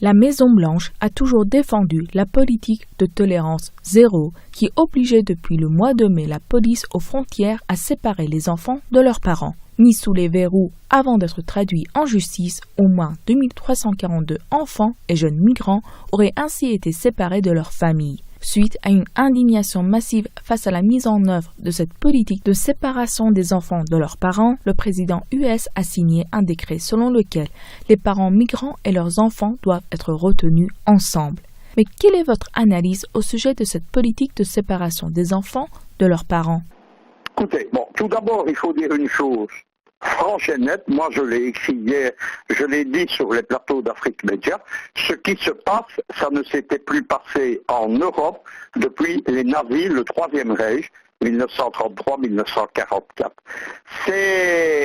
La Maison-Blanche a toujours défendu la politique de tolérance zéro qui obligeait depuis le mois de mai la police aux frontières à séparer les enfants de leurs parents. Mis sous les verrous avant d'être traduits en justice, au moins 2342 enfants et jeunes migrants auraient ainsi été séparés de leurs familles. Suite à une indignation massive face à la mise en œuvre de cette politique de séparation des enfants de leurs parents, le président US a signé un décret selon lequel les parents migrants et leurs enfants doivent être retenus ensemble. Mais quelle est votre analyse au sujet de cette politique de séparation des enfants de leurs parents? Écoutez, tout d'abord, il faut dire une chose franche et nette. Moi, je l'ai écrit hier, je l'ai dit sur les plateaux d'Afrique Média. Ce qui se passe, ça ne s'était plus passé en Europe depuis les nazis, le Troisième Reich, 1933-1944.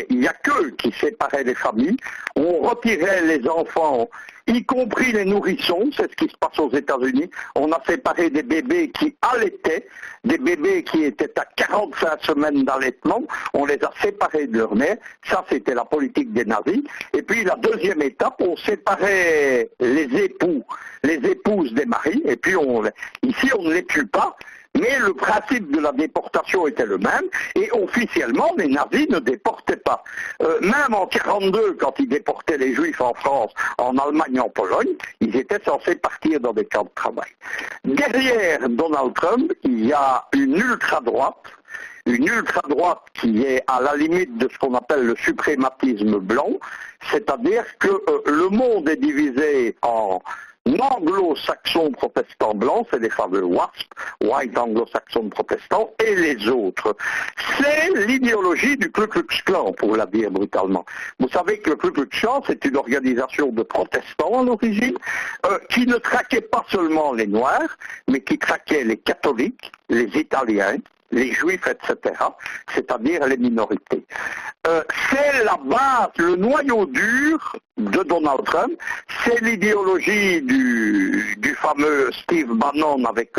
Il n'y a qu'eux qui séparaient les familles. On retirait les enfants, y compris les nourrissons, c'est ce qui se passe aux États-Unis. On a séparé des bébés qui allaitaient, des bébés qui étaient à 45 semaines d'allaitement, on les a séparés de leur mère. Ça, c'était la politique des nazis. Et puis la deuxième étape, on séparait les époux, les épouses des maris, et puis ici on ne les tue pas. Mais le principe de la déportation était le même, et officiellement, les nazis ne déportaient pas. Même en 1942, quand ils déportaient les juifs en France, en Allemagne, en Pologne, ils étaient censés partir dans des camps de travail. Derrière Donald Trump, il y a une ultra-droite qui est à la limite de ce qu'on appelle le suprématisme blanc, c'est-à-dire que le monde est divisé en anglo-saxons protestants blancs, c'est les fameux WASP, White Anglo-Saxon protestants, et les autres. C'est l'idéologie du Ku Klux Klan, pour la dire brutalement. Vous savez que le Ku Klux Klan, c'est une organisation de protestants à l'origine, qui ne traquait pas seulement les Noirs, mais qui traquait les catholiques, les Italiens, les juifs, etc., c'est-à-dire les minorités. C'est la base, le noyau dur de Donald Trump, c'est l'idéologie du fameux Steve Bannon avec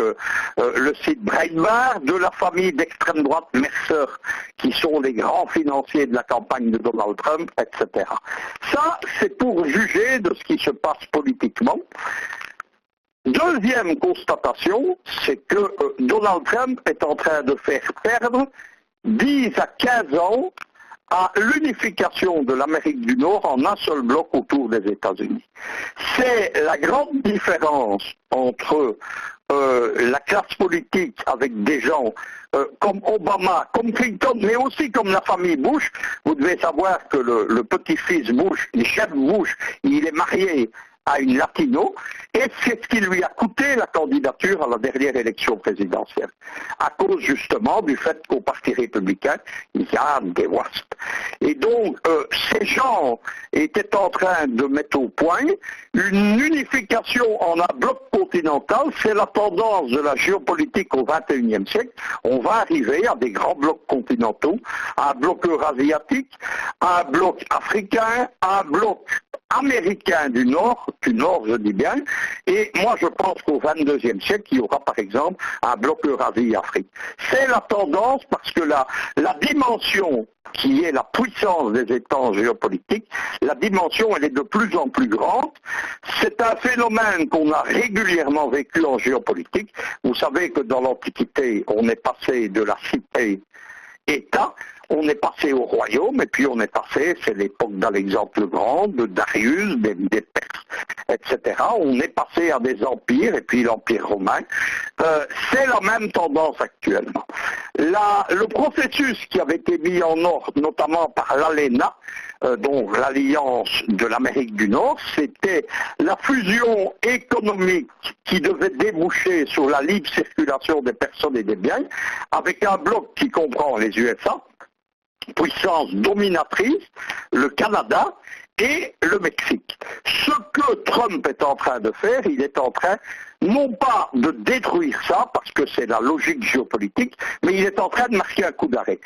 le site Breitbart, de la famille d'extrême droite Mercer, qui sont les grands financiers de la campagne de Donald Trump, etc. Ça, c'est pour juger de ce qui se passe politiquement. Deuxième constatation, c'est que Donald Trump est en train de faire perdre 10 à 15 ans à l'unification de l'Amérique du Nord en un seul bloc autour des États-Unis. C'est la grande différence entre la classe politique avec des gens comme Obama, comme Clinton, mais aussi comme la famille Bush. Vous devez savoir que le petit-fils Bush, Jeb Bush, il est marié à une latino, et c'est ce qui lui a coûté la candidature à la dernière élection présidentielle, à cause justement du fait qu'au Parti républicain, il y a des WASP. Et donc, ces gens étaient en train de mettre au point une unification en un bloc continental. C'est la tendance de la géopolitique au XXIe siècle. On va arriver à des grands blocs continentaux, à un bloc eurasiatique, à un bloc africain, à un bloc américain du Nord je dis bien, et moi je pense qu'au XXIe siècle, il y aura par exemple un bloc Eurasie-Afrique. C'est la tendance parce que la dimension qui est la puissance des États géopolitiques, la dimension elle est de plus en plus grande. C'est un phénomène qu'on a régulièrement vécu en géopolitique. Vous savez que dans l'Antiquité, on est passé de la cité-État, on est passé au royaume, et puis on est passé, c'est l'époque d'Alexandre le Grand, de Darius, des Perses, etc. On est passé à des empires, et puis l'Empire romain. C'est la même tendance actuellement. Le processus qui avait été mis en ordre, notamment par l'ALENA, donc l'Alliance de l'Amérique du Nord, c'était la fusion économique qui devait déboucher sur la libre circulation des personnes et des biens, avec un bloc qui comprend les USA, puissance dominatrice, le Canada et le Mexique. Ce que Trump est en train de faire, il est en train non pas de détruire ça, parce que c'est la logique géopolitique, mais il est en train de marquer un coup d'arrêt.